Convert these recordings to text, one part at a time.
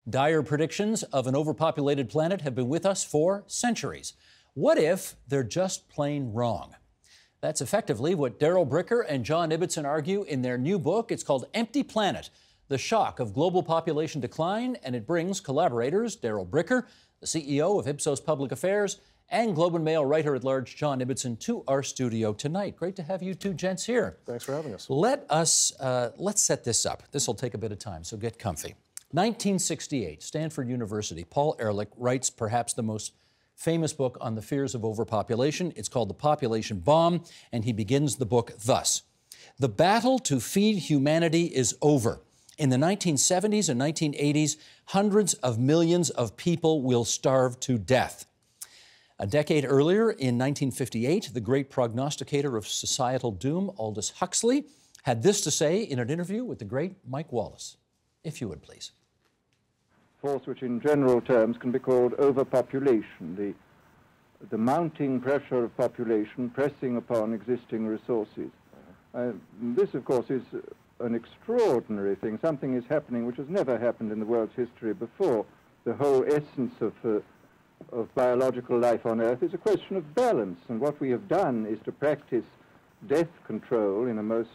Dire predictions of an overpopulated planet have been with us for centuries. What if they're just plain wrong? That's effectively what Darrel and John Ibbitson argue in their new book. It's called Empty Planet, The Shock of Global Population Decline, and it brings collaborators Darrel, the CEO of Ipsos Public Affairs, and Globe and Mail writer-at-large John Ibbitson to our studio tonight. Great to have you two gents here. Thanks for having us. Let's set this up. This will take a bit of time, so get comfy. 1968, Stanford University. Paul Ehrlich writes perhaps the most famous book on the fears of overpopulation. It's called The Population Bomb, and he begins the book thus. The battle to feed humanity is over. In the 1970s and 1980s, hundreds of millions of people will starve to death. A decade earlier, in 1958, the great prognosticator of societal doom, Aldous Huxley, had this to say in an interview with the great Mike Wallace. If you would, please. Force which in general terms can be called overpopulation, the mounting pressure of population pressing upon existing resources. This, of course, is an extraordinary thing. Something is happening which has never happened in the world's history before. The whole essence of biological life on Earth is a question of balance, and what we have done is to practice death control in a most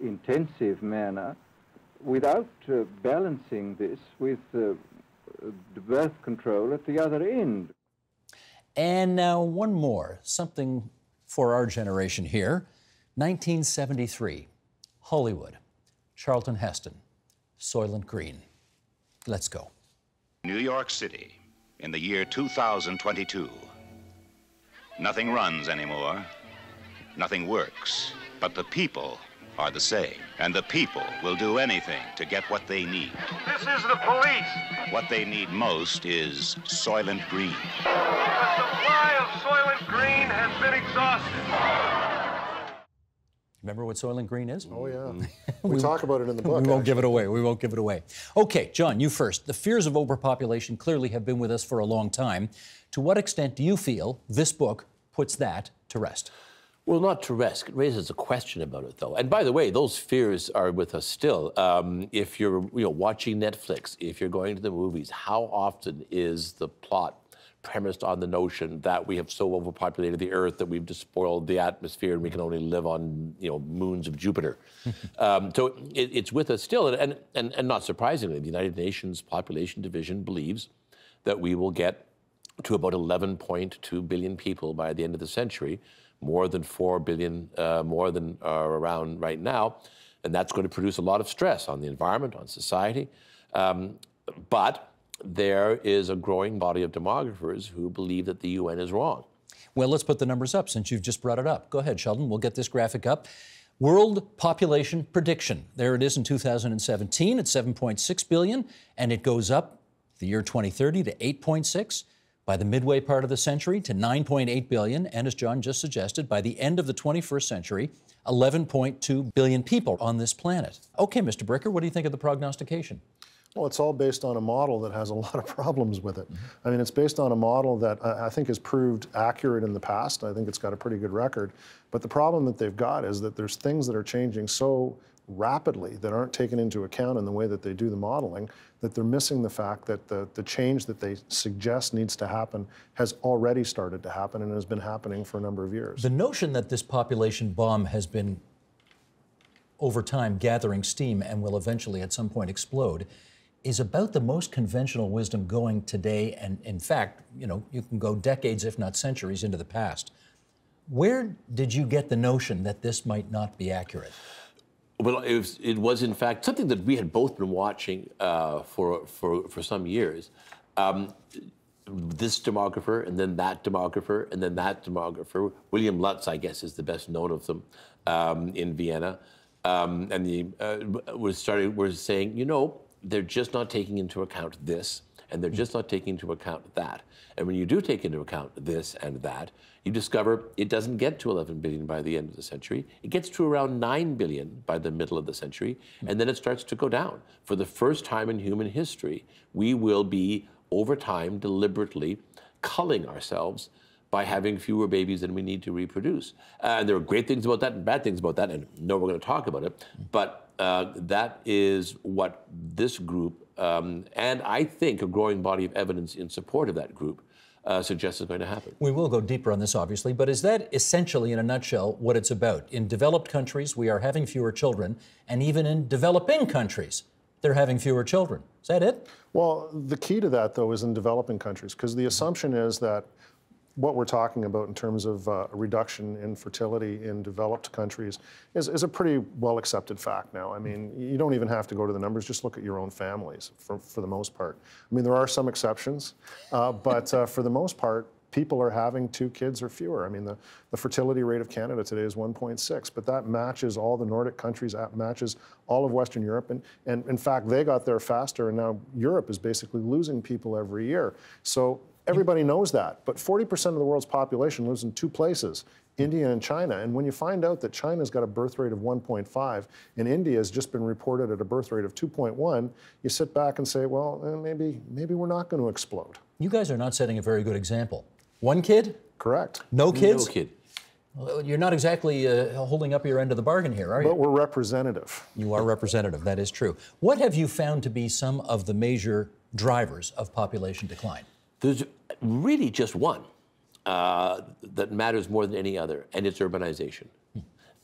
intensive manner, without balancing this with birth control at the other end. And now one more, something for our generation here. 1973, Hollywood, Charlton Heston, Soylent Green. Let's go. New York City, in the year 2022. Nothing runs anymore, nothing works, but the people are the same, and the people will do anything to get what they need. This is the police. What they need most is Soylent Green. The supply of Soylent Green has been exhausted. Remember what Soylent Green is? Oh, yeah. We talk about it in the book. We won't give it away. We won't give it away. Okay, John, you first. The fears of overpopulation clearly have been with us for a long time. To what extent do you feel this book puts that to rest? Well, not to rest. It raises a question about it, though. And by the way, those fears are with us still. If you're watching Netflix, if you're going to the movies, how often is the plot premised on the notion that we have so overpopulated the Earth that we've despoiled the atmosphere and we can only live on moons of Jupiter? So it's with us still. And not surprisingly, the United Nations Population Division believes that we will get to about 11.2 billion people by the end of the century, more than 4 billion, more than are around right now. And that's going to produce a lot of stress on the environment, on society. But there is a growing body of demographers who believe that the UN is wrong. Well, let's put the numbers up since you've just brought it up. Go ahead, Sheldon. We'll get this graphic up. World population prediction. There it is in 2017 at 7.6 billion, and it goes up the year 2030 to 8.6. By the midway part of the century to 9.8 billion, and as John just suggested, by the end of the 21st century, 11.2 billion people on this planet. Okay, Mr. Bricker, what do you think of the prognostication? Well, it's all based on a model that has a lot of problems with it. I mean, it's based on a model that I think has proved accurate in the past. I think it's got a pretty good record. But the problem that they've got is that there's things that are changing so rapidly that aren't taken into account in the way that they do the modeling, that they're missing the fact that the change that they suggest needs to happen has already started to happen and has been happening for a number of years. The notion that this population bomb has been, over time, gathering steam and will eventually at some point explode is about the most conventional wisdom going today, and in fact, you can go decades, if not centuries, into the past. Where did you get the notion that this might not be accurate? Well, it was in fact something that we had both been watching for some years. This demographer, and then that demographer, and then that demographer. William Lutz, I guess, is the best known of them in Vienna, and was saying, they're just not taking into account this, and they're just not taking into account that. And when you do take into account this and that, you discover it doesn't get to 11 billion by the end of the century. It gets to around 9 billion by the middle of the century, and then it starts to go down. For the first time in human history, we will be, over time, deliberately culling ourselves by having fewer babies than we need to reproduce. And there are great things about that and bad things about that, and no, we're going to talk about it. But that is what this group And I think a growing body of evidence in support of that group suggests it's going to happen. We will go deeper on this, obviously, but is that essentially, in a nutshell, what it's about? In developed countries, we are having fewer children, and even in developing countries, they're having fewer children. Is that it? Well, the key to that, though, is in developing countries, because the assumption is that what we're talking about in terms of a reduction in fertility in developed countries is a pretty well accepted fact now. I mean, you don't even have to go to the numbers, just look at your own families for the most part. I mean, there are some exceptions, but for the most part, people are having 2 kids or fewer. I mean, the fertility rate of Canada today is 1.6, but that matches all the Nordic countries, that matches all of Western Europe. And in fact, they got there faster, and now Europe is basically losing people every year. So everybody knows that, but 40% of the world's population lives in 2 places, India and China. And when you find out that China's got a birth rate of 1.5 and India has just been reported at a birth rate of 2.1, you sit back and say, well, maybe we're not going to explode. You guys are not setting a very good example. 1 kid? Correct. No kids? No kid. Well, you're not exactly holding up your end of the bargain here, are you? But we're representative. You are representative, that is true. What have you found to be some of the major drivers of population decline? There's really just one that matters more than any other, and it's urbanization.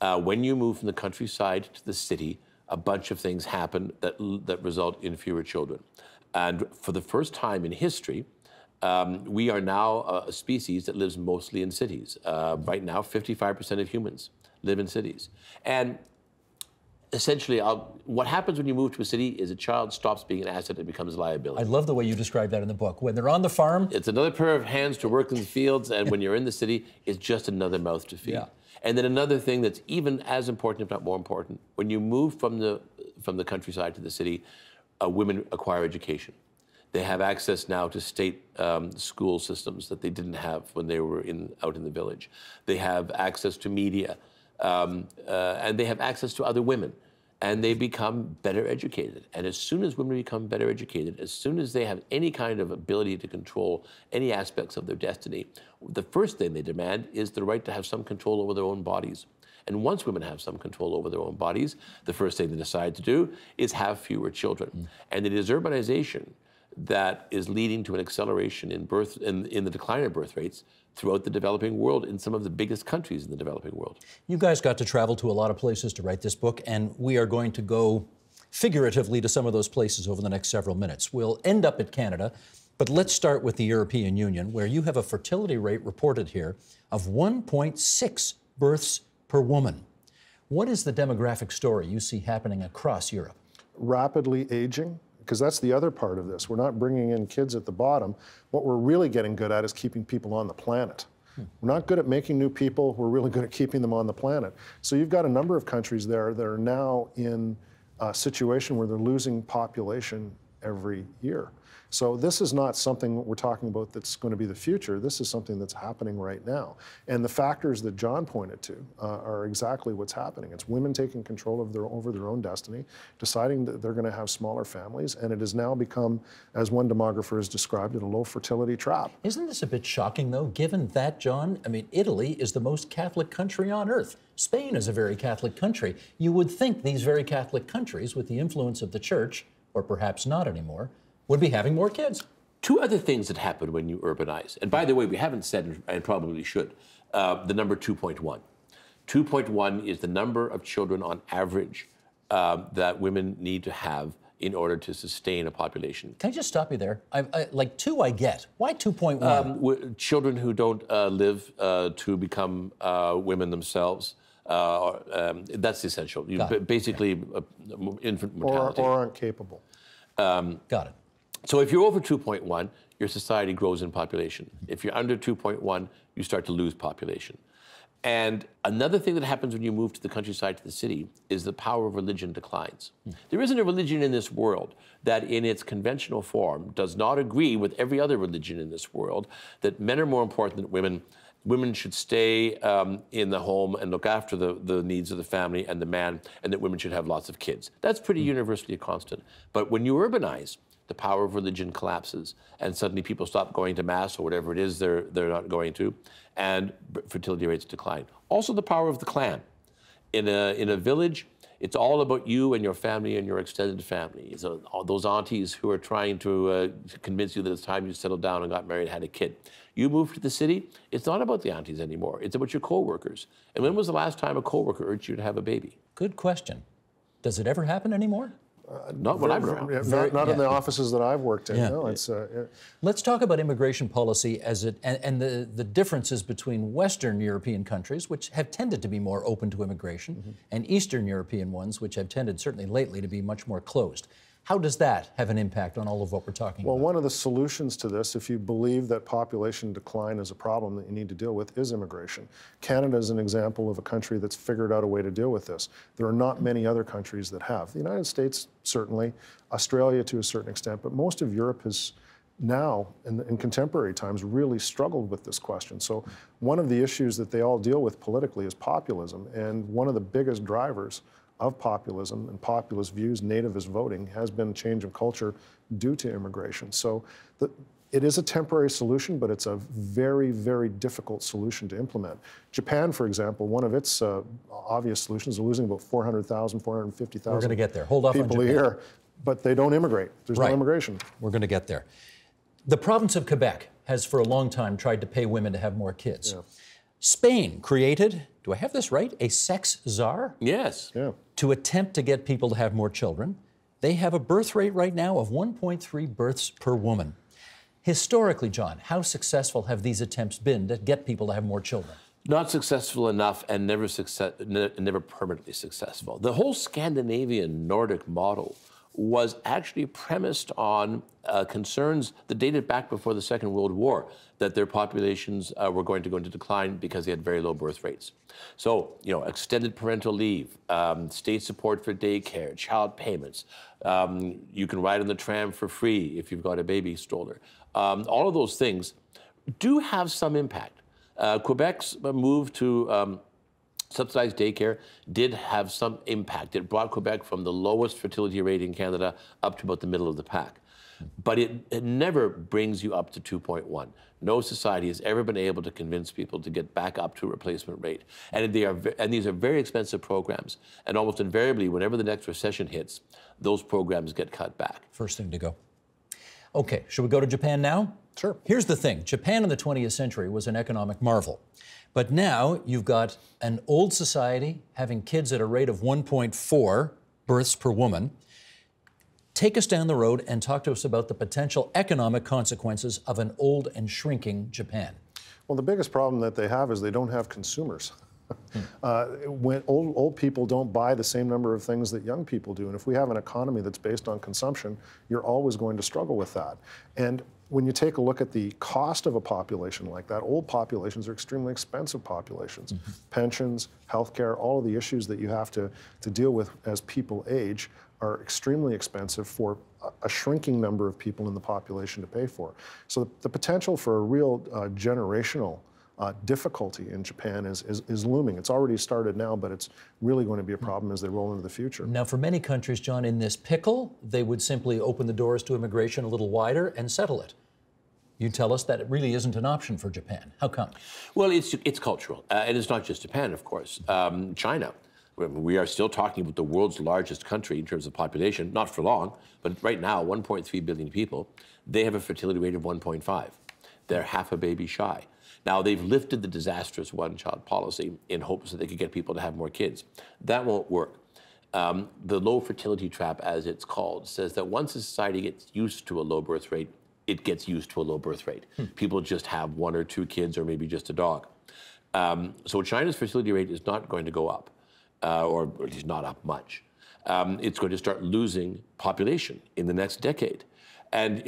When you move from the countryside to the city, a bunch of things happen that result in fewer children. And for the first time in history, we are now a species that lives mostly in cities. Right now, 55% of humans live in cities. And essentially, what happens when you move to a city is a child stops being an asset and becomes a liability. I love the way you describe that in the book. When they're on the farm, it's another pair of hands to work in the fields, and when you're in the city, it's just another mouth to feed. Yeah. And then another thing that's even as important, if not more important, when you move from the countryside to the city, women acquire education. They have access now to state school systems that they didn't have when they were out in the village. They have access to media, and they have access to other women, and they become better educated. And as soon as women become better educated, as soon as they have any kind of ability to control any aspects of their destiny, the first thing they demand is the right to have some control over their own bodies. And once women have some control over their own bodies, the first thing they decide to do is have fewer children. And it is urbanization that is leading to an acceleration in the decline of birth rates throughout the developing world, in some of the biggest countries in the developing world. you guys got to travel to a lot of places to write this book, and we are going to go figuratively to some of those places over the next several minutes. We'll end up at Canada, but let's start with the European Union, where you have a fertility rate reported here of 1.6 births per woman. What is the demographic story you see happening across Europe? Rapidly aging, because that's the other part of this. We're not bringing in kids at the bottom. What we're really getting good at is keeping people on the planet. We're not good at making new people. We're really good at keeping them on the planet. So you've got a number of countries there that are now in a situation where they're losing population every year. So this is not something we're talking about that's going to be the future. This is something that's happening right now. And the factors that John pointed to are exactly what's happening. It's women taking control of over their own destiny, deciding that they're going to have smaller families, and it has now become, as one demographer has described it, a low fertility trap. Isn't this a bit shocking, though, given that, John? I mean, Italy is the most Catholic country on earth. Spain is a very Catholic country. You would think these very Catholic countries, with the influence of the church, or perhaps not anymore, would be having more kids. 2 other things that happen when you urbanize, and by the way, we haven't said, and probably should, the number 2.1. 2.1 is the number of children on average that women need to have in order to sustain a population. Can I just stop you there? Like 2 I get. Why 2.1? Children who don't live to become women themselves, that's essential. Basically, infant mortality. Or aren't capable. Got it. So if you're over 2.1, your society grows in population. If you're under 2.1, you start to lose population. And another thing that happens when you move to the countryside to the city is the power of religion declines. There isn't a religion in this world that in its conventional form does not agree with every other religion in this world that men are more important than women. Women should stay in the home and look after the needs of the family and the man, and that women should have lots of kids. That's pretty universally a constant. But when you urbanize, the power of religion collapses, and suddenly people stop going to mass or whatever it is they're not going to, and fertility rates decline. Also, the power of the clan. In a village, It's all about you and your family and your extended family. So all those aunties who are trying to convince you that it's time you settled down and got married and had a kid. You move to the city, it's not about the aunties anymore. It's about your coworkers. And when was the last time a coworker urged you to have a baby? Good question. Does it ever happen anymore? Not when I've been around. Not in the offices that I've worked in. Yeah. No, it's, Let's talk about immigration policy as and the differences between Western European countries, which have tended to be more open to immigration, and Eastern European ones, which have tended, certainly lately, to be much more closed. How does that have an impact on all of what we're talking about? Well, one of the solutions to this, if you believe that population decline is a problem that you need to deal with, is immigration. Canada is an example of a country that's figured out a way to deal with this. There are not many other countries that have. The United States, certainly, Australia to a certain extent, but most of Europe has now, in contemporary times, really struggled with this question. So one of the issues that they all deal with politically is populism, and one of the biggest drivers of populism and populist views, nativist voting, has been change of culture due to immigration. So it is a temporary solution, but it's a very, very difficult solution to implement. Japan, for example, one of its obvious solutions is losing about 400,000, 450,000 We're going to get there. Hold off on people a Japan. year, but they don't immigrate. There's Right. no immigration. We're going to get there. The province of Quebec has for a long time tried to pay women to have more kids. Yeah. Spain created, do I have this right, a sex czar? Yes. Yeah. To attempt to get people to have more children. They have a birth rate right now of 1.3 births per woman. Historically, John, how successful have these attempts been to get people to have more children? Not successful enough and never permanently successful. The whole Scandinavian Nordic model was actually premised on concerns that dated back before the Second World War, that their populations were going to go into decline because they had very low birth rates. So, extended parental leave, state support for daycare, child payments, you can ride on the tram for free if you've got a baby stroller. All of those things do have some impact. Quebec's move to subsidized daycare did have some impact. It brought Quebec from the lowest fertility rate in Canada up to about the middle of the pack. But it never brings you up to 2.1. No society has ever been able to convince people to get back up to a replacement rate. And these are very expensive programs. And almost invariably, whenever the next recession hits, those programs get cut back. First thing to go. Okay, should we go to Japan now? Sure. Here's the thing. Japan in the 20th century was an economic marvel. But now you've got an old society having kids at a rate of 1.4 births per woman. Take us down the road and talk to us about the potential economic consequences of an old and shrinking Japan. Well, the biggest problem that they have is they don't have consumers. When old people don't buy the same number of things that young people do, and if we have an economy that's based on consumption, you're always going to struggle with that. And when you take a look at the cost of a population like that, old populations are extremely expensive populations. Pensions, healthcare, all of the issues that you have to deal with as people age are extremely expensive for a shrinking number of people in the population to pay for. So the potential for a real generational difficulty in Japan is looming. It's already started now, but it's really going to be a problem as they roll into the future. Now, for many countries, John, in this pickle, they would simply open the doors to immigration a little wider and settle it. You tell us that it really isn't an option for Japan. How come? Well, it's cultural, and it's not just Japan, of course. China. We are still talking about the world's largest country in terms of population, not for long, but right now, 1.3 billion people. They have a fertility rate of 1.5. They're half a baby shy. Now, they've lifted the disastrous one-child policy in hopes that they could get people to have more kids. That won't work. The low fertility trap, as it's called, says that once a society gets used to a low birth rate, it gets used to a low birth rate. People just have 1 or 2 kids or maybe just a dog. So China's fertility rate is not going to go up, or at least not up much. It's going to start losing population in the next decade. And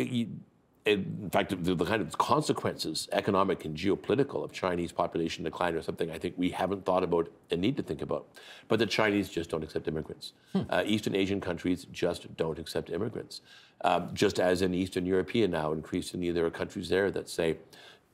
in fact, the kind of consequences, economic and geopolitical, of Chinese population decline are something I think we haven't thought about and need to think about. But the Chinese just don't accept immigrants. Eastern Asian countries just don't accept immigrants. Just as in Eastern European now, increasingly there are countries there that say,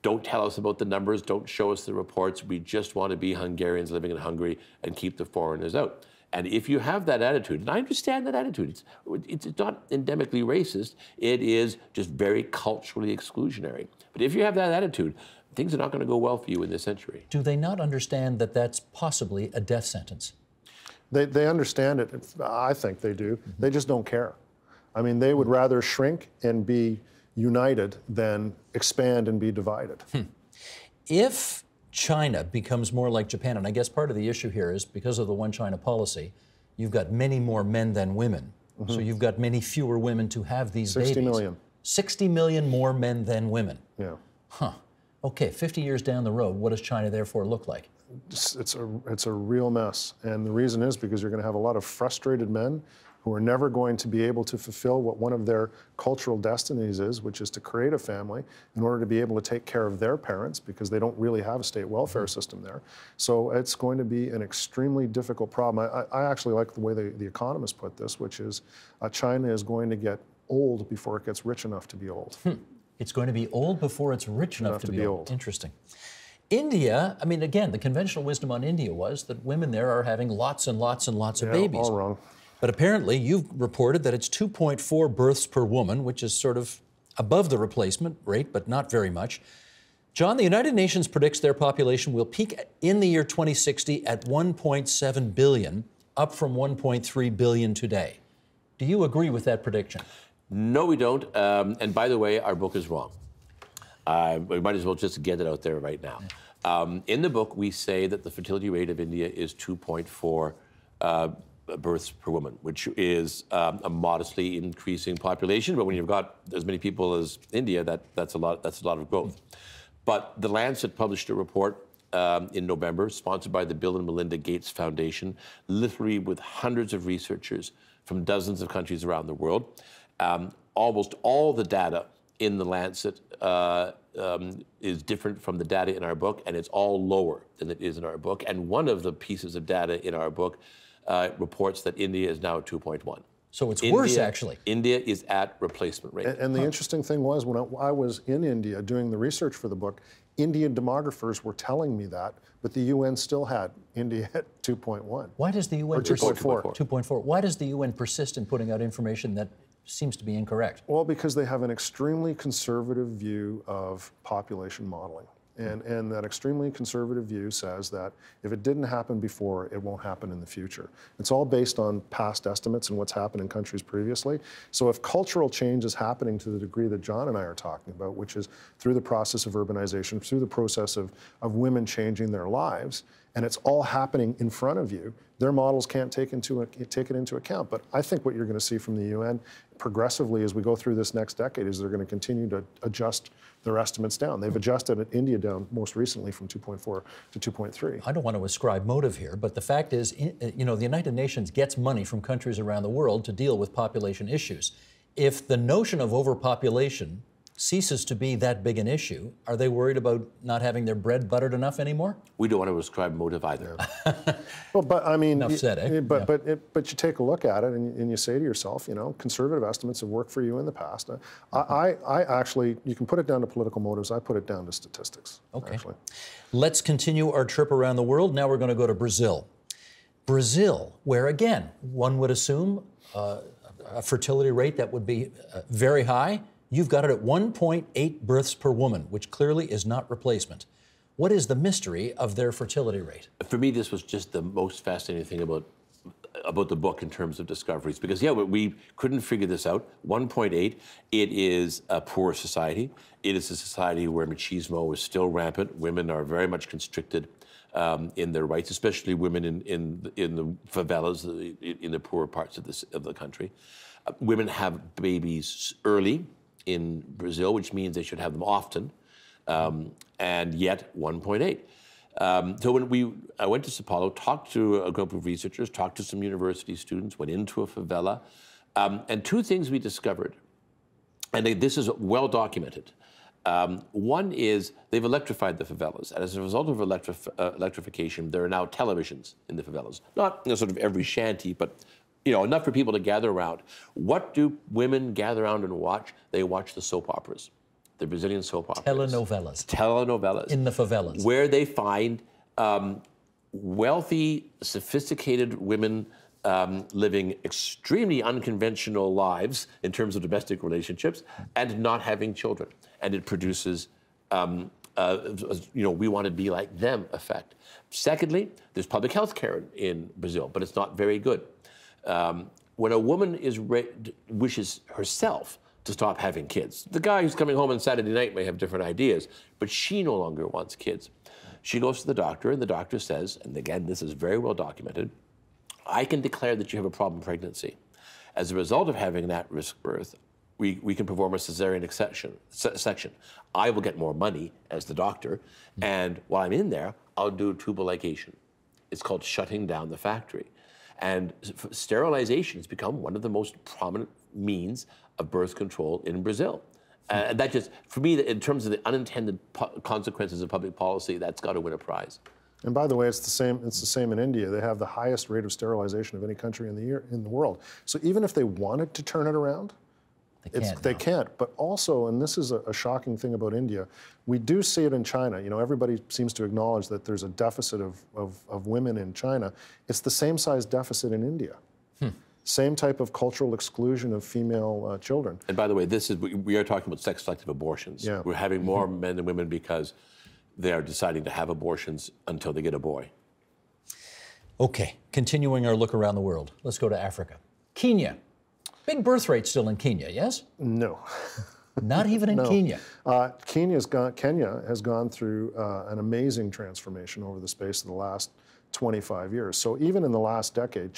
don't tell us about the numbers, don't show us the reports, we just want to be Hungarians living in Hungary and keep the foreigners out. And if you have that attitude, and I understand that attitude, it's not endemically racist, it is just very culturally exclusionary. But if you have that attitude, things are not going to go well for you in this century. Do they not understand that that's possibly a death sentence? They understand it. I think they do. They just don't care. I mean, they would rather shrink and be united than expand and be divided. If China becomes more like Japan, and I guess part of the issue here is because of the one China policy, you've got many more men than women. So you've got many fewer women to have these 60 babies. million. 60 million more men than women. Yeah. Huh. Okay, 50 years down the road, what does China therefore look like? It's a real mess. And the reason is because you're going to have a lot of frustrated men who are never going to be able to fulfill what one of their cultural destinies is, which is to create a family in order to be able to take care of their parents, because they don't really have a state welfare system there. So it's going to be an extremely difficult problem. I actually like the way the economists put this, which is China is going to get old before it gets rich enough to be old. It's going to be old before it's rich enough to be old. Interesting. India, I mean, again, the conventional wisdom on India was that women there are having lots and lots and lots of babies. All wrong. But apparently, you've reported that it's 2.4 births per woman, which is sort of above the replacement rate, but not very much. John, the United Nations predicts their population will peak in the year 2060 at 1.7 billion, up from 1.3 billion today. Do you agree with that prediction? No, we don't. And by the way, our book is wrong. We might as well just get it out there right now. In the book, we say that the fertility rate of India is 2.4 births per woman, which is a modestly increasing population. But when you've got as many people as India, that's a lot of growth. But the Lancet published a report in November, sponsored by the Bill and Melinda Gates Foundation, literally with hundreds of researchers from dozens of countries around the world. Almost all the data in the Lancet is different from the data in our book, and it's all lower than it is in our book. And one of the pieces of data in our book reports that India is now at 2.1. So it's worse, actually. India is at replacement rate. And the interesting thing was, when I was in India doing the research for the book, Indian demographers were telling me that, but the UN still had India at 2.1. Why does the UN... Or 2.4. 2.4. Why does the UN persist in putting out information that seems to be incorrect? Well, because they have an extremely conservative view of population modeling. And that extremely conservative view says that if it didn't happen before, it won't happen in the future. It's all based on past estimates and what's happened in countries previously. So if cultural change is happening to the degree that John and I are talking about, which is through the process of urbanization, through the process of women changing their lives, and it's all happening in front of you, their models can't take it into account. But I think what you're going to see from the UN progressively as we go through this next decade is they're going to continue to adjust their estimates down. They've adjusted India down most recently from 2.4 to 2.3. I don't want to ascribe motive here, but the fact is, you know, the United Nations gets money from countries around the world to deal with population issues. If the notion of overpopulation ceases to be that big an issue, are they worried about not having their bread buttered enough anymore? We don't want to ascribe motive either. Well, but I mean, Enough said, eh? But you take a look at it and you say to yourself, you know, conservative estimates have worked for you in the past. I actually, you can put it down to political motives. I put it down to statistics. Okay. Actually. Let's continue our trip around the world. Now we're going to go to Brazil. Brazil, where again, one would assume a fertility rate that would be very high. You've got it at 1.8 births per woman, which clearly is not replacement. What is the mystery of their fertility rate? For me, this was just the most fascinating thing about the book in terms of discoveries, because we couldn't figure this out. 1.8, it is a poor society. It is a society where machismo is still rampant. Women are very much constricted in their rights, especially women in the favelas, in the poorer parts of the country. Women have babies early in Brazil, which means they should have them often, and yet 1.8. So when I went to Sao Paulo, talked to a group of researchers, talked to some university students, went into a favela, and two things we discovered, and this is well documented. One is they've electrified the favelas, and as a result of electrification, there are now televisions in the favelas. Not sort of every shanty, but enough for people to gather around. What do women gather around and watch? They watch the soap operas, the Brazilian soap operas. Telenovelas. Telenovelas. In the favelas. Where they find wealthy, sophisticated women living extremely unconventional lives in terms of domestic relationships and not having children. And it produces we want to be like them effect. Secondly, there's public health care in Brazil, but it's not very good. When a woman wishes herself to stop having kids, the guy who's coming home on Saturday night may have different ideas, but she no longer wants kids. She goes to the doctor, and the doctor says, and again, this is very well documented, I can declare that you have a problem pregnancy. As a result of having that risk birth, we can perform a cesarean section. I will get more money as the doctor, and while I'm in there, I'll do tubal ligation. It's called shutting down the factory. And sterilization has become one of the most prominent means of birth control in Brazil. That just, for me, in terms of the unintended consequences of public policy, that's got to win a prize. And by the way, it's the same in India. They have the highest rate of sterilization of any country in the world. So even if they wanted to turn it around, they can't. But also, and this is a shocking thing about India, we do see it in China. Everybody seems to acknowledge that there's a deficit of women in China. It's the same size deficit in India. Same type of cultural exclusion of female children. And by the way, we are talking about sex-selective abortions. Yeah. We're having more men than women because they are deciding to have abortions until they get a boy. Okay, continuing our look around the world. Let's go to Africa. Kenya. Big birth rate still in Kenya, yes? No. Not even in Kenya. Kenya has gone through an amazing transformation over the space of the last 25 years. So even in the last decade,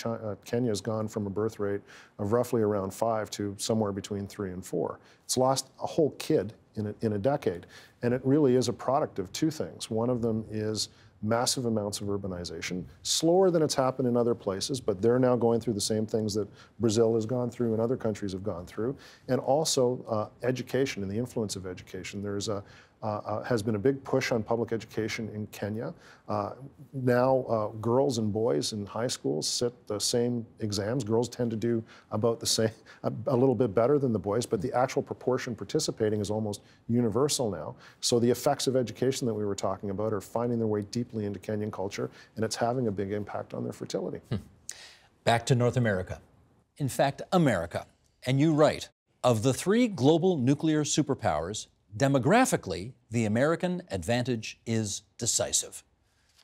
Kenya has gone from a birth rate of roughly around 5 to somewhere between 3 and 4. It's lost a whole kid in a decade. And it really is a product of two things. One of them is massive amounts of urbanization, slower than it's happened in other places, but they're now going through the same things that Brazil has gone through and other countries have gone through. And also education and the influence of education. There's has been a big push on public education in Kenya. Now girls and boys in high schools sit the same exams. Girls tend to do about the same, a little bit better than the boys, but the actual proportion participating is almost universal now. So the effects of education that we were talking about are finding their way deeply into Kenyan culture, and it's having a big impact on their fertility. Back to North America. In fact, America. And you write, of the 3 global nuclear superpowers, demographically, the American advantage is decisive.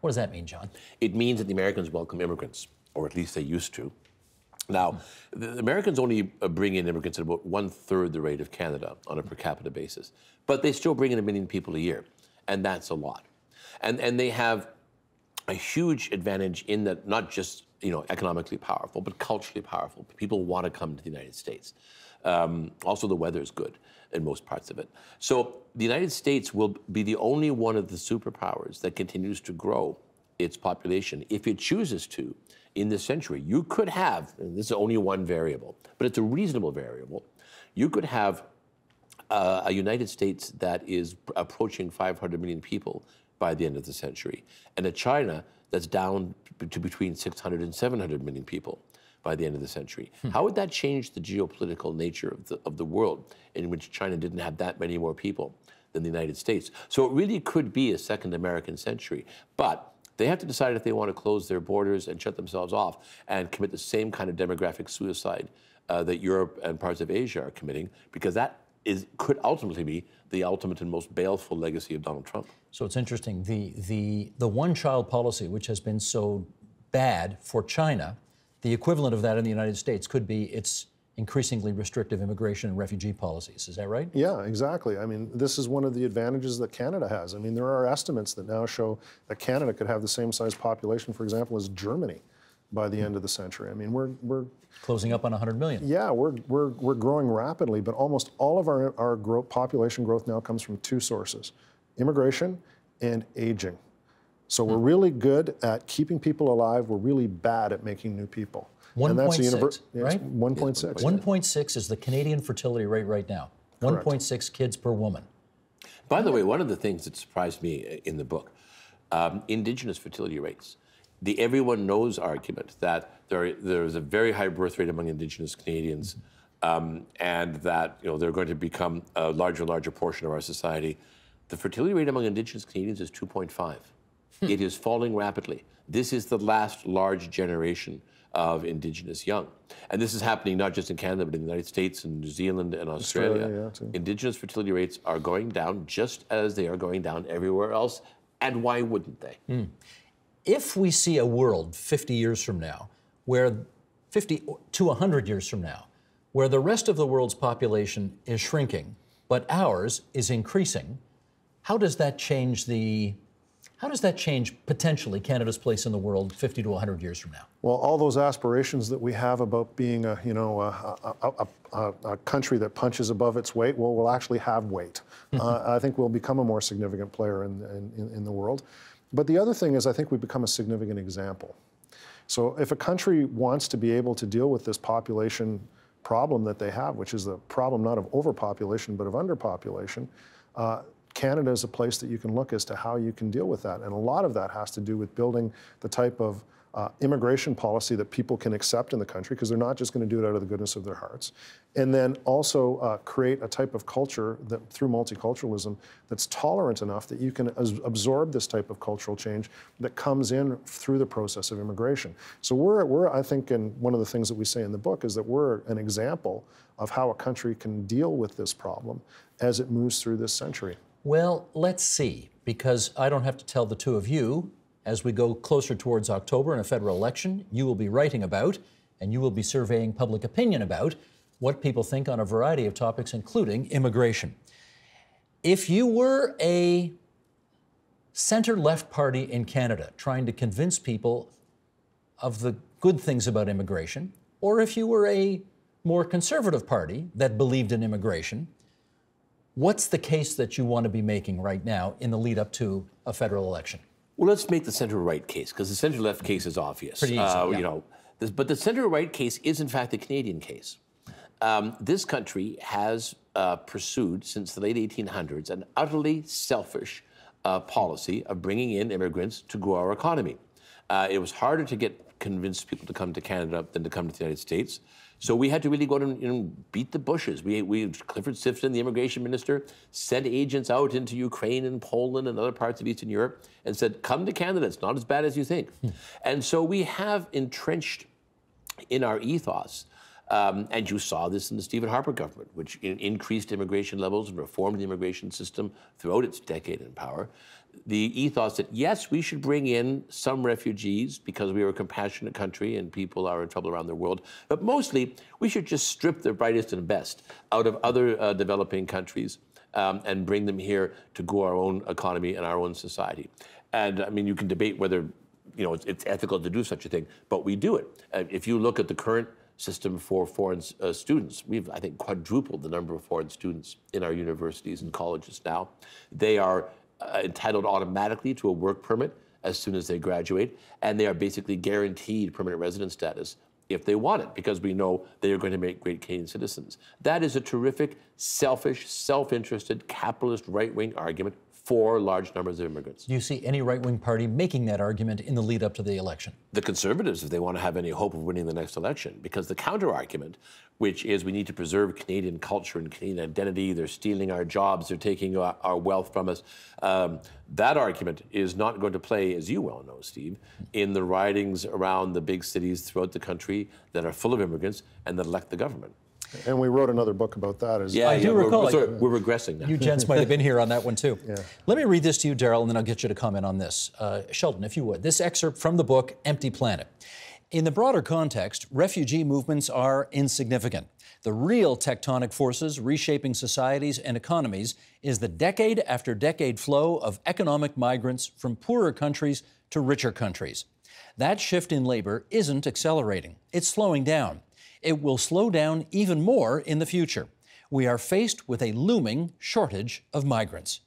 What does that mean, John? It means that the Americans welcome immigrants, or at least they used to. Now, the Americans only bring in immigrants at about 1/3 the rate of Canada on a per capita basis, but they still bring in 1 million people a year, and that's a lot. And they have a huge advantage in that not just economically powerful, but culturally powerful. People want to come to the United States. Also, the weather is good in most parts of it. So the United States will be the only one of the superpowers that continues to grow its population if it chooses to in this century. You could have, and this is only one variable, but it's a reasonable variable, you could have a United States that is approaching 500 million people by the end of the century, and a China that's down to between 600 and 700 million people by the end of the century. How would that change the geopolitical nature of the world in which China didn't have that many more people than the United States? So it really could be a second American century, but they have to decide if they want to close their borders and shut themselves off and commit the same kind of demographic suicide that Europe and parts of Asia are committing, because that could ultimately be the ultimate and most baleful legacy of Donald Trump. So it's interesting, the one-child policy, which has been so bad for China, the equivalent of that in the United States could be its increasingly restrictive immigration and refugee policies. Is that right? Yeah, exactly. I mean, this is one of the advantages that Canada has. I mean, there are estimates that now show that Canada could have the same size population, for example, as Germany by the end of the century. I mean, we're closing up on 100 million. Yeah, we're growing rapidly, but almost all of our population growth now comes from 2 sources: immigration and aging. So we're really good at keeping people alive. We're really bad at making new people. 1.6, right? 1.6. 1.6 is the Canadian fertility rate right now. 1.6 kids per woman. By the way, one of the things that surprised me in the book, Indigenous fertility rates. The everyone knows argument that there is a very high birth rate among Indigenous Canadians, and that they're going to become a larger and larger portion of our society. The fertility rate among Indigenous Canadians is 2.5. It is falling rapidly. This is the last large generation of Indigenous young. And this is happening not just in Canada, but in the United States and New Zealand and Australia. Yeah, too. Indigenous fertility rates are going down just as they are going down everywhere else. And why wouldn't they? If we see a world 50 years from now, where 50 to 100 years from now, where the rest of the world's population is shrinking, but ours is increasing, how does that change potentially Canada's place in the world 50 to 100 years from now? Well, all those aspirations that we have about being a country that punches above its weight, well, we'll actually have weight. I think we'll become a more significant player in the world. But the other thing is, I think we become a significant example. So if a country wants to be able to deal with this population problem that they have, which is the problem not of overpopulation, but of underpopulation, Canada is a place that you can look as to how you can deal with that. And a lot of that has to do with building the type of immigration policy that people can accept in the country, because they're not just going to do it out of the goodness of their hearts. And then also create a type of culture that, through multiculturalism, that's tolerant enough that you can absorb this type of cultural change that comes in through the process of immigration. So we're I think, and one of the things that we say in the book is that we're an example of how a country can deal with this problem as it moves through this century. Well, let's see, because I don't have to tell the two of you, as we go closer towards October in a federal election, you will be writing about, and you will be surveying public opinion about, what people think on a variety of topics, including immigration. If you were a center-left party in Canada trying to convince people of the good things about immigration, or if you were a more conservative party that believed in immigration, what's the case that you want to be making right now in the lead up to a federal election? Well, let's make the center-right case, because the center-left case is obvious. Pretty easy, yeah. You know, but the center-right case is, in fact, the Canadian case. This country has pursued, since the late 1800s, an utterly selfish policy of bringing in immigrants to grow our economy. It was harder to convince people to come to Canada than to come to the United States. So we had to really go and beat the bushes. Clifford Sifton, the immigration minister, sent agents out into Ukraine and Poland and other parts of Eastern Europe and said, come to Canada, it's not as bad as you think. And so we have entrenched in our ethos, and you saw this in the Stephen Harper government, which increased immigration levels and reformed the immigration system throughout its decade in power. The ethos that, yes, we should bring in some refugees because we are a compassionate country and people are in trouble around the world, but mostly we should just strip the brightest and best out of other developing countries and bring them here to grow our own economy and our own society. And I mean, you can debate whether it's ethical to do such a thing, but we do it. If you look at the current system for foreign students, we've, I think, quadrupled the number of foreign students in our universities and colleges now. They are entitled automatically to a work permit as soon as they graduate, and they are basically guaranteed permanent resident status if they want it, because we know they are going to make great Canadian citizens. That is a terrific, selfish, self-interested, capitalist right-wing argument for large numbers of immigrants. Do you see any right-wing party making that argument in the lead up to the election? The Conservatives, if they want to have any hope of winning the next election, because the counter-argument, which is we need to preserve Canadian culture and Canadian identity, they're stealing our jobs, they're taking our wealth from us, that argument is not going to play, as you well know, Steve, in the ridings around the big cities throughout the country that are full of immigrants and that elect the government. And we wrote another book about that. I do recall. We're regressing now. You gents might have been here on that one too. Yeah. Let me read this to you, Darrell, and then I'll get you to comment on this. Sheldon, if you would. This excerpt from the book, Empty Planet. In the broader context, refugee movements are insignificant. The real tectonic forces reshaping societies and economies is the decade after decade flow of economic migrants from poorer countries to richer countries. That shift in labor isn't accelerating. It's slowing down. It will slow down even more in the future. We are faced with a looming shortage of migrants.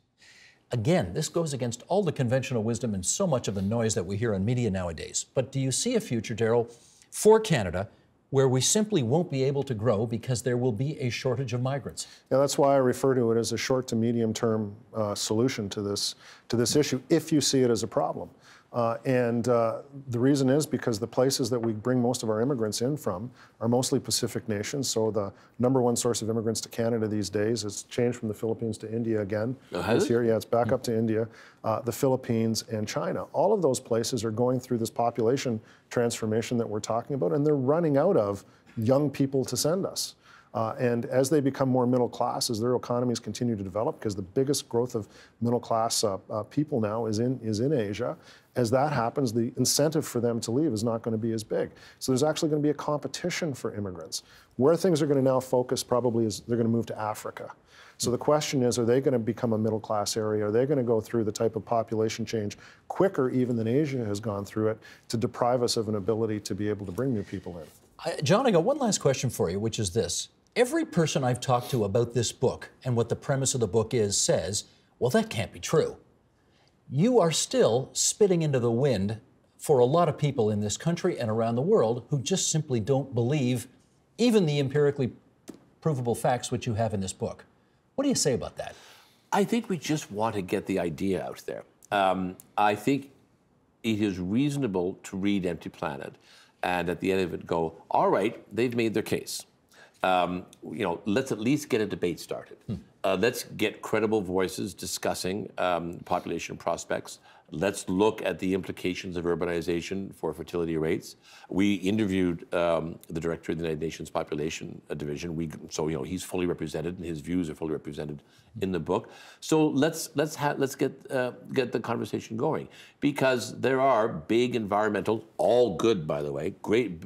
Again, this goes against all the conventional wisdom and so much of the noise that we hear on media nowadays. But do you see a future, Darrell, for Canada where we simply won't be able to grow because there will be a shortage of migrants? Yeah, that's why I refer to it as a short to medium term solution to this issue, if you see it as a problem. The reason is because the places that we bring most of our immigrants in from are mostly Pacific nations. So the #1 source of immigrants to Canada these days has changed from the Philippines to India again. This year, yeah, it's back up to India, the Philippines, and China. All of those places are going through this population transformation that we're talking about, and they're running out of young people to send us. And as they become more middle class, as their economies continue to develop, because the biggest growth of middle class people now is in Asia, as that happens, the incentive for them to leave is not going to be as big. So there's actually going to be a competition for immigrants. Where things are going to now focus probably is they're going to move to Africa. So the question is, are they going to become a middle class area? Are they going to go through the type of population change quicker even than Asia has gone through it to deprive us of an ability to be able to bring new people in? John, I got one last question for you, which is this. Every person I've talked to about this book and what the premise of the book is says, well, that can't be true. You are still spitting into the wind for a lot of people in this country and around the world who just simply don't believe even the empirically provable facts which you have in this book. What do you say about that? I think we just want to get the idea out there. I think it is reasonable to read Empty Planet and at the end of it go, all right, they've made their case. Let's at least get a debate started. Let's get credible voices discussing population prospects. Let's look at the implications of urbanization for fertility rates. We interviewed the director of the United Nations Population Division. So he's fully represented, and his views are fully represented in the book. So let's get the conversation going, because there are big environmental, all good by the way, great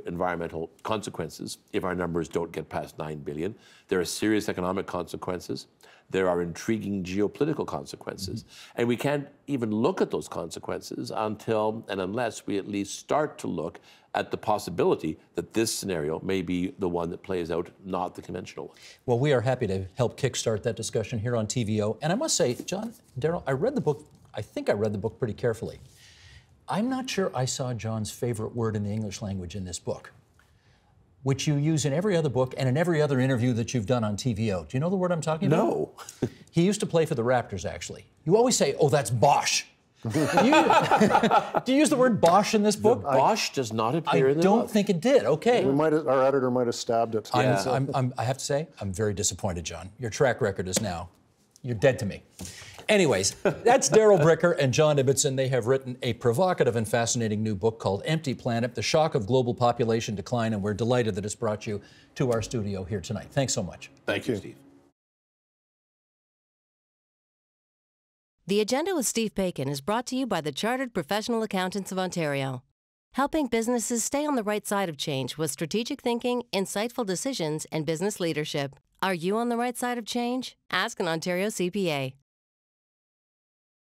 environmental consequences if our numbers don't get past 9 billion. There are serious economic consequences. There are intriguing geopolitical consequences. And we can't even look at those consequences until and unless we at least start to look at the possibility that this scenario may be the one that plays out, not the conventional one. Well, we are happy to help kickstart that discussion here on TVO. And I must say, John, Darrel, I think I read the book pretty carefully. I'm not sure I saw John's favorite word in the English language in this book, which you use in every other book and in every other interview that you've done on TVO. Do you know the word I'm talking about? No. He used to play for the Raptors, actually. You always say, oh, that's Bosch. Do you use the word Bosch in this book? Bosch does not appear in the book. I don't think it did. Okay. Our editor might have stabbed it. Yeah. I have to say, I'm very disappointed, John. Your track record is now, you're dead to me. Anyways, that's Darrel Bricker and John Ibbitson. They have written a provocative and fascinating new book called Empty Planet, The Shock of Global Population Decline, and we're delighted that it's brought you to our studio here tonight. Thanks so much. Thank you, Steve. The Agenda with Steve Paikin is brought to you by the Chartered Professional Accountants of Ontario, helping businesses stay on the right side of change with strategic thinking, insightful decisions, and business leadership. Are you on the right side of change? Ask an Ontario CPA.